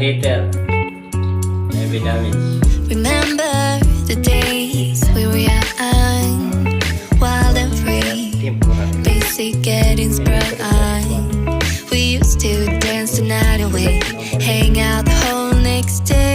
hater. Heavy damage. Remember the days we were young, wild and free, basic getting sprung on. We used to dance the night away, hang out the whole next day.